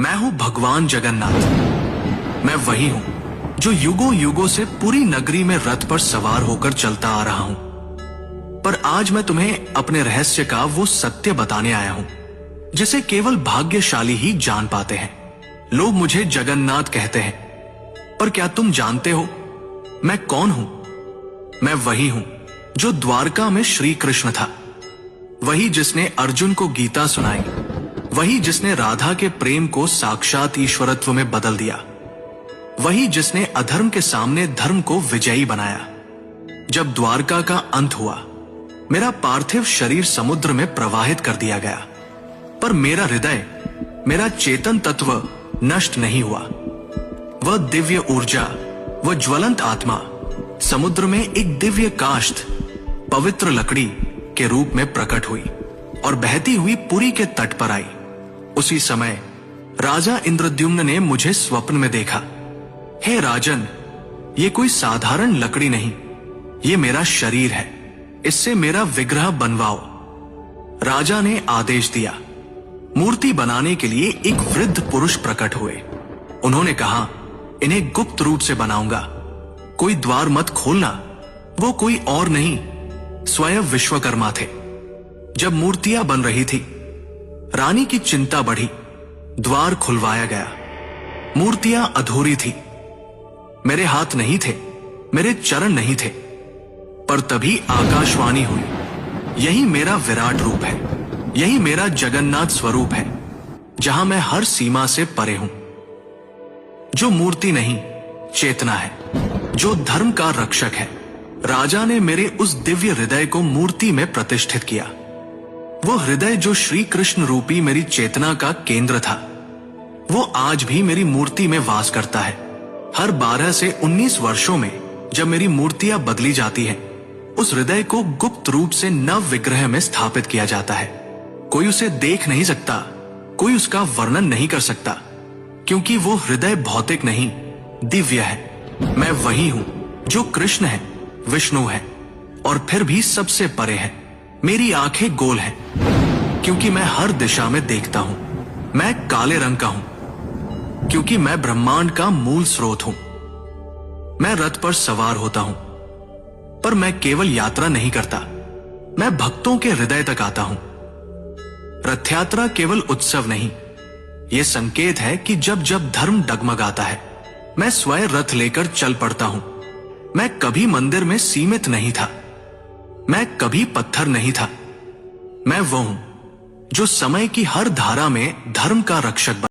मैं हूं भगवान जगन्नाथ। मैं वही हूं जो युगों युगों से पूरी नगरी में रथ पर सवार होकर चलता आ रहा हूं। पर आज मैं तुम्हें अपने रहस्य का वो सत्य बताने आया हूं जिसे केवल भाग्यशाली ही जान पाते हैं। लोग मुझे जगन्नाथ कहते हैं, पर क्या तुम जानते हो मैं कौन हूं? मैं वही हूं जो द्वारका में श्री कृष्ण था, वही जिसने अर्जुन को गीता सुनाई, वही जिसने राधा के प्रेम को साक्षात ईश्वरत्व में बदल दिया, वही जिसने अधर्म के सामने धर्म को विजयी बनाया। जब द्वारका का अंत हुआ, मेरा पार्थिव शरीर समुद्र में प्रवाहित कर दिया गया, पर मेरा हृदय, मेरा चेतन तत्व नष्ट नहीं हुआ। वह दिव्य ऊर्जा, वह ज्वलंत आत्मा समुद्र में एक दिव्य काष्ठ, पवित्र लकड़ी के रूप में प्रकट हुई और बहती हुई पुरी के तट पर आई। उसी समय राजा इंद्रद्युम्न ने मुझे स्वप्न में देखा। हे राजन, ये कोई साधारण लकड़ी नहीं, ये मेरा शरीर है, इससे मेरा विग्रह बनवाओ। राजा ने आदेश दिया। मूर्ति बनाने के लिए एक वृद्ध पुरुष प्रकट हुए। उन्होंने कहा, इन्हें गुप्त रूप से बनाऊंगा, कोई द्वार मत खोलना। वो कोई और नहीं, स्वयं विश्वकर्मा थे। जब मूर्तियां बन रही थी, रानी की चिंता बढ़ी। द्वार खुलवाया गया। मूर्तियां अधूरी थी। मेरे हाथ नहीं थे, मेरे चरण नहीं थे, पर तभी आकाशवाणी हुई, यही मेरा विराट रूप है, यही मेरा जगन्नाथ स्वरूप है, जहां मैं हर सीमा से परे हूं। जो मूर्ति नहीं, चेतना है, जो धर्म का रक्षक है। राजा ने मेरे उस दिव्य हृदय को मूर्ति में प्रतिष्ठित किया। वो हृदय जो श्री कृष्ण रूपी मेरी चेतना का केंद्र था, वो आज भी मेरी मूर्ति में वास करता है। हर 12 से 19 वर्षों में जब मेरी मूर्तियां बदली जाती हैं, उस हृदय को गुप्त रूप से नव विग्रह में स्थापित किया जाता है। कोई उसे देख नहीं सकता, कोई उसका वर्णन नहीं कर सकता, क्योंकि वो हृदय भौतिक नहीं, दिव्य है। मैं वही हूं जो कृष्ण है, विष्णु है, और फिर भी सबसे परे है। मेरी आंखें गोल हैं, क्योंकि मैं हर दिशा में देखता हूं। मैं काले रंग का हूं, क्योंकि मैं ब्रह्मांड का मूल स्रोत हूं। मैं रथ पर सवार होता हूं, पर मैं केवल यात्रा नहीं करता, मैं भक्तों के हृदय तक आता हूं। रथ यात्रा केवल उत्सव नहीं, यह संकेत है कि जब जब धर्म डगमगाता है, मैं स्वयं रथ लेकर चल पड़ता हूं। मैं कभी मंदिर में सीमित नहीं था, मैं कभी पत्थर नहीं था। मैं वो हूं जो समय की हर धारा में धर्म का रक्षक बना।